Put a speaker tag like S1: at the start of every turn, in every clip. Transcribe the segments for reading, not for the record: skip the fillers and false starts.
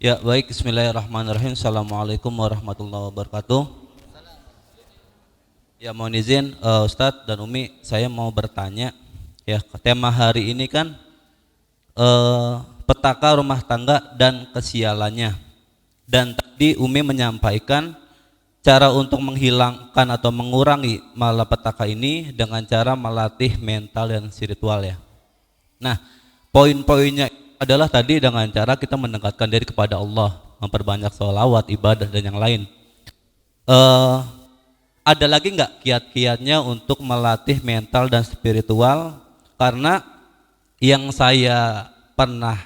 S1: Ya, baik. Bismillahirrahmanirrahim. Assalamualaikum warahmatullahi wabarakatuh. Ya, mohon izin Ustadz dan Umi, saya mau bertanya. Ya, tema hari ini kan petaka rumah tangga dan kesialannya. Dan tadi Umi menyampaikan cara untuk menghilangkan atau mengurangi malapetaka ini dengan cara melatih mental dan spiritual ya. Nah, poin-poinnya adalah tadi dengan cara kita mendekatkan diri kepada Allah, memperbanyak sholawat, ibadah dan yang lain. Eh, ada lagi nggak kiat-kiatnya untuk melatih mental dan spiritual? Karena yang saya pernah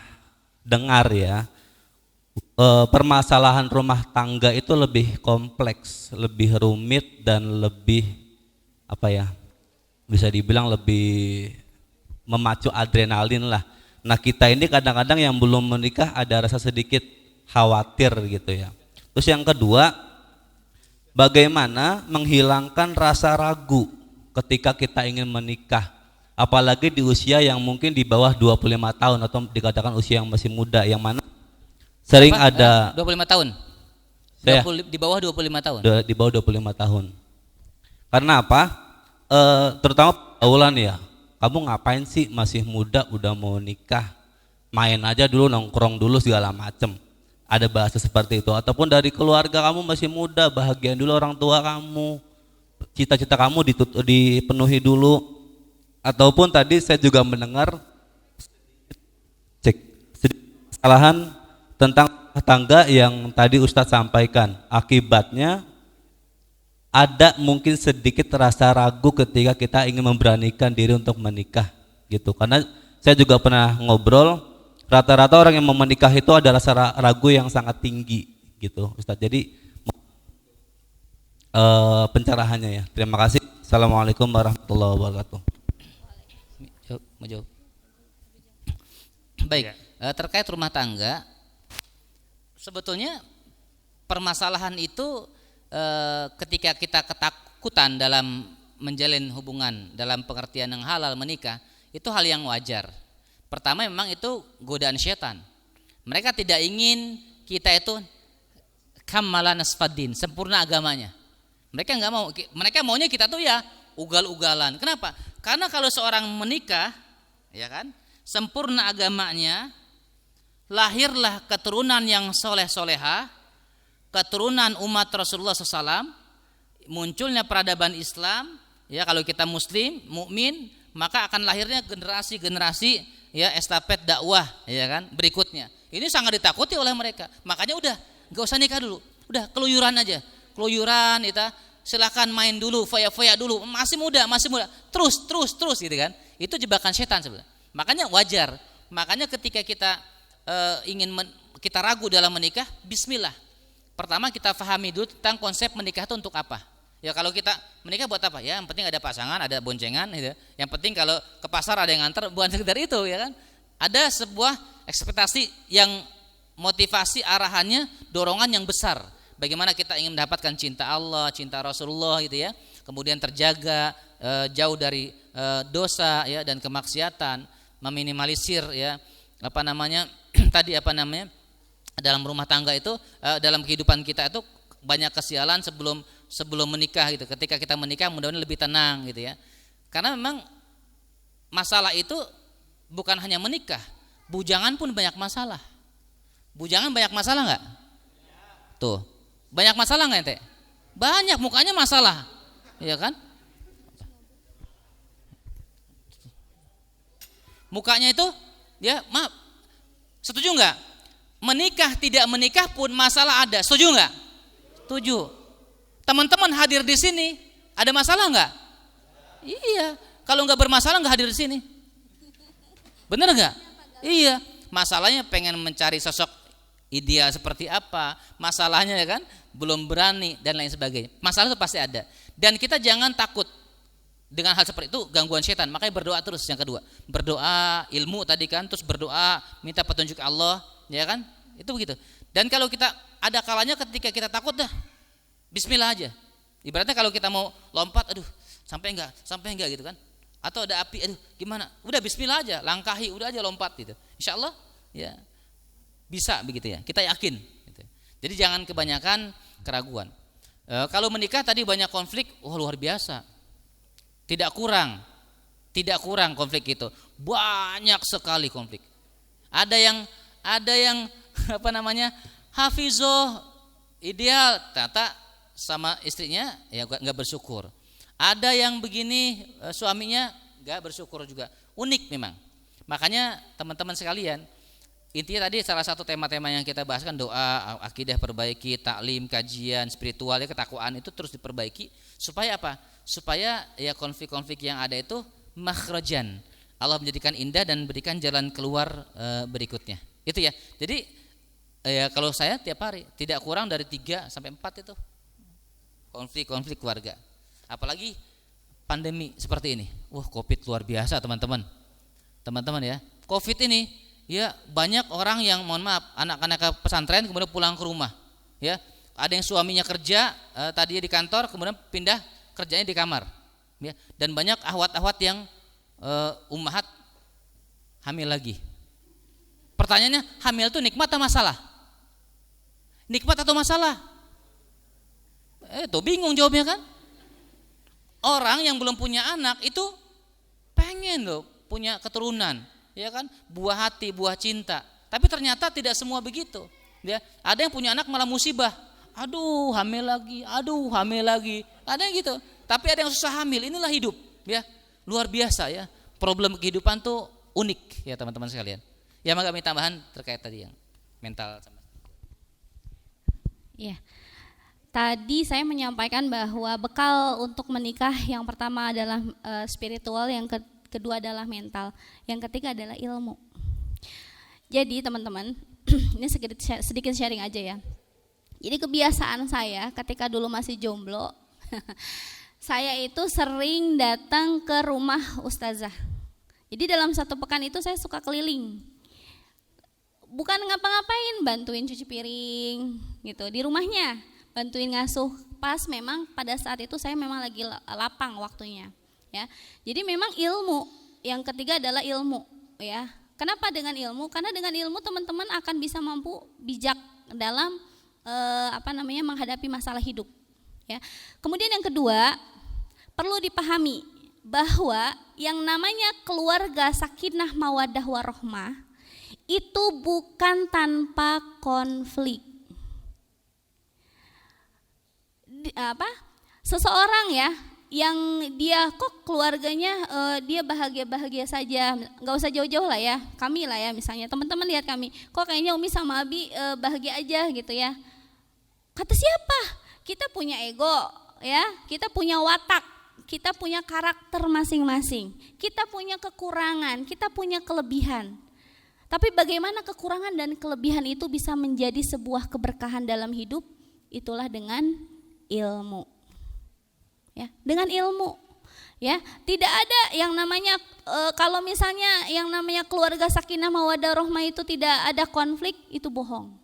S1: dengar ya, permasalahan rumah tangga itu lebih kompleks, lebih rumit dan lebih apa ya? Bisa dibilang lebih memacu adrenalin lah. Nah, kita ini kadang-kadang yang belum menikah ada rasa sedikit khawatir gitu ya. Terus yang kedua, bagaimana menghilangkan rasa ragu ketika kita ingin menikah, apalagi di usia yang mungkin di bawah 25 tahun atau dikatakan usia yang masih muda, yang mana sering
S2: Berapa?
S1: ada
S2: 25 tahun.
S1: saya
S2: 20, di bawah 25 tahun.
S1: di bawah 25 tahun. Karena apa? Terutama pergaulan ya. Kamu ngapain sih masih muda udah mau nikah? Main aja dulu, nongkrong dulu segala macem. Ada bahasa seperti itu. Ataupun dari keluarga, kamu masih muda, bahagiain dulu orang tua kamu. Cita-cita kamu dipenuhi dulu. Ataupun tadi saya juga mendengar kesalahan tentang tangga yang tadi Ustadz sampaikan. Akibatnya ada mungkin sedikit rasa ragu ketika kita ingin memberanikan diri untuk menikah gitu. Karena saya juga pernah ngobrol, rata-rata orang yang mau menikah itu ada rasa ragu yang sangat tinggi gitu Ustadz. Jadi pencerahannya ya. Terima kasih. Assalamualaikum warahmatullahi wabarakatuh.
S2: Mau jawab. Baik, terkait rumah tangga, sebetulnya permasalahan itu ketika kita ketakutan dalam menjalin hubungan dalam pengertian yang halal menikah, itu hal yang wajar. Pertama memang itu godaan setan. Mereka tidak ingin kita itu kamalan asfaddin, sempurna agamanya. Mereka nggak mau, mereka maunya kita tuh ya ugal-ugalan. Kenapa? Karena kalau seorang menikah, ya kan, sempurna agamanya, lahirlah keturunan yang soleh-soleha, keturunan umat Rasulullah SAW, munculnya peradaban Islam. Ya, kalau kita Muslim, mukmin, maka akan lahirnya generasi-generasi ya estafet dakwah, ya kan, berikutnya. Ini sangat ditakuti oleh mereka. Makanya udah nggak usah nikah dulu, udah keluyuran aja, keluyuran, kita silakan main dulu, foya-foya dulu, masih muda, terus gitu kan. Itu jebakan setan sebenarnya. Makanya wajar. Makanya ketika kita kita ragu dalam menikah, bismillah. Pertama kita pahami dulu tentang konsep menikah itu untuk apa. Ya kalau kita menikah buat apa? Ya yang penting ada pasangan, ada boncengan gitu. Yang penting kalau ke pasar ada yang nganter, bukan sekedar itu ya kan. Ada sebuah ekspektasi yang motivasi arahannya, dorongan yang besar. Bagaimana kita ingin mendapatkan cinta Allah, cinta Rasulullah gitu ya. Kemudian terjaga jauh dari dosa ya dan kemaksiatan, meminimalisir ya tadi dalam rumah tangga itu, dalam kehidupan kita itu banyak kesialan sebelum menikah gitu. Ketika kita menikah mudah-mudahan lebih tenang gitu ya. Karena memang masalah itu bukan hanya menikah, bujangan pun banyak masalah. Bujangan banyak masalah nggak? Tuh, banyak masalah nggak ente? Banyak, mukanya masalah, ya kan? Mukanya itu, ya maaf, setuju nggak? Menikah tidak menikah pun masalah ada, setuju nggak? Setuju. Teman-teman hadir di sini, ada masalah nggak? Iya, kalau nggak bermasalah nggak hadir di sini. Bener nggak? Iya. Masalahnya pengen mencari sosok ideal seperti apa, masalahnya ya kan belum berani dan lain sebagainya. Masalah itu pasti ada. Dan kita jangan takut dengan hal seperti itu, gangguan setan. Makanya berdoa terus. Yang kedua, berdoa ilmu tadi kan, terus berdoa minta petunjuk Allah, ya kan? Itu begitu. Dan kalau kita ada kalanya ketika kita takut dah, bismillah aja. Ibaratnya kalau kita mau lompat, aduh sampai enggak gitu kan? Atau ada api, aduh gimana? Udah bismillah aja, langkahi, udah aja lompat gitu. Insyaallah ya. Bisa begitu ya, kita yakin gitu. Jadi jangan kebanyakan keraguan. Kalau menikah tadi banyak konflik, luar biasa. Tidak kurang konflik itu. Banyak sekali konflik. Ada yang apa namanya? Hafizoh ideal, ternyata sama istrinya ya enggak bersyukur. Ada yang begini suaminya enggak bersyukur juga. Unik memang. Makanya teman-teman sekalian, intinya tadi salah satu tema-tema yang kita bahas kan doa, akidah perbaiki, taklim, kajian, spiritual, ya, ketakwaan itu terus diperbaiki supaya apa? Supaya ya konflik-konflik yang ada itu makhrajan. Allah menjadikan indah dan berikan jalan keluar berikutnya. Itu ya. Jadi ya kalau saya tiap hari tidak kurang dari 3 sampai 4 itu konflik keluarga. Apalagi pandemi seperti ini. Covid luar biasa teman-teman. Teman-teman ya. Covid ini ya banyak orang yang mohon maaf anak-anak ke pesantren kemudian pulang ke rumah ya, ada yang suaminya kerja tadinya di kantor kemudian pindah kerjanya di kamar ya, dan banyak ahwat-ahwat yang ummahat hamil lagi. Pertanyaannya, hamil itu nikmat atau masalah? Nikmat atau masalah? Tuh bingung jawabnya kan. Orang yang belum punya anak itu pengen loh punya keturunan, ya kan, buah hati, buah cinta. Tapi ternyata tidak semua begitu. Ya, ada yang punya anak malah musibah. Aduh, hamil lagi. Aduh, hamil lagi. Ada yang gitu. Tapi ada yang susah hamil. Inilah hidup, ya. Luar biasa ya. Problem kehidupan tuh unik ya teman-teman sekalian. Ya, maka kami tambahan terkait tadi yang mental sama.
S3: Iya. Tadi saya menyampaikan bahwa bekal untuk menikah yang pertama adalah spiritual, yang kedua adalah mental, yang ketiga adalah ilmu. Jadi teman-teman, ini sedikit sharing aja ya. Jadi kebiasaan saya ketika dulu masih jomblo, saya itu sering datang ke rumah ustazah. Jadi dalam satu pekan itu saya suka keliling. Bukan ngapa-ngapain, bantuin cuci piring gitu di rumahnya, bantuin ngasuh. Pas memang pada saat itu saya memang lagi lapang waktunya. Ya, jadi memang ilmu. Yang ketiga adalah ilmu. Ya, kenapa dengan ilmu? Karena dengan ilmu teman-teman akan bisa mampu bijak dalam menghadapi masalah hidup. Ya. Kemudian yang kedua, perlu dipahami bahwa yang namanya keluarga sakinah mawaddah warahmah itu bukan tanpa konflik. Seseorang ya yang dia kok keluarganya dia bahagia-bahagia saja, nggak usah jauh-jauh lah ya, kami lah ya misalnya, teman-teman lihat kami, kok kayaknya Umi sama Abi bahagia aja gitu ya. Kata siapa? Kita punya ego ya, kita punya watak, kita punya karakter masing-masing, kita punya kekurangan, kita punya kelebihan. Tapi bagaimana kekurangan dan kelebihan itu bisa menjadi sebuah keberkahan dalam hidup? Itulah dengan ilmu. Ya, dengan ilmu. Ya, tidak ada yang namanya kalau misalnya yang namanya keluarga sakinah mawaddah rahmah itu tidak ada konflik, itu bohong.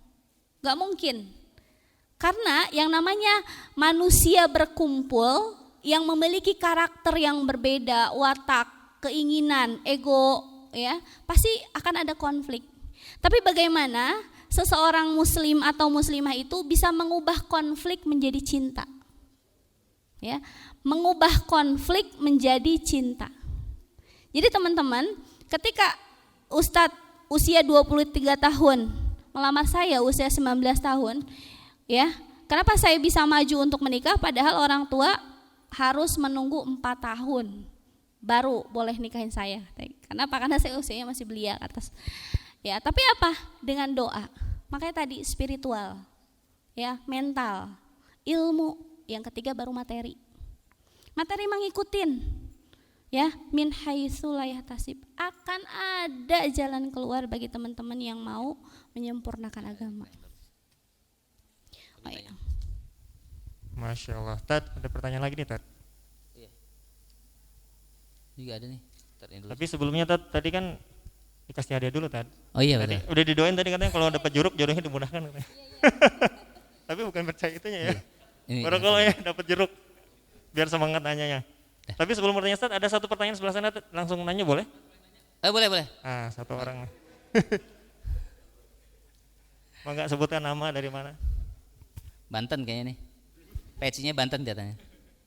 S3: Gak mungkin. Karena yang namanya manusia berkumpul yang memiliki karakter yang berbeda, watak, keinginan, ego, ya, pasti akan ada konflik. Tapi bagaimana seseorang muslim atau muslimah itu bisa mengubah konflik menjadi cinta? Ya, mengubah konflik menjadi cinta. Jadi teman-teman, ketika Ustadz usia 23 tahun melamar saya usia 19 tahun, ya, kenapa saya bisa maju untuk menikah padahal orang tua harus menunggu 4 tahun baru boleh nikahin saya. Kenapa? Karena saya usianya masih belia atas. Ya, tapi apa? Dengan doa. Makanya tadi spiritual, ya, mental, ilmu, yang ketiga baru materi. Materi mengikutin, ya, min haitsu la yahtasib. Akan ada jalan keluar bagi teman-teman yang mau menyempurnakan agama. Oh, ya.
S4: Masya Allah. Tad, ada pertanyaan lagi nih Tad.
S2: Iya. Juga ada nih.
S4: Tapi sebelumnya Tad, tadi kan dikasih hadiah dulu Tad.
S2: Oh iya
S4: tadi,
S2: betul.
S4: udah didoain tadi katanya kalau dapat jeruk jodohnya dimudahkan katanya. Tapi bukan percaya itunya ya. Barakallah ya dapat jeruk. Biar semangat nanyanya. Tapi sebelum bertanya Ustaz, ada satu pertanyaan sebelah sana, langsung nanya boleh?
S2: Boleh.
S4: Satu orang. Mangga sebutkan nama dari mana?
S2: Banten kayaknya nih. Pecinya Banten katanya.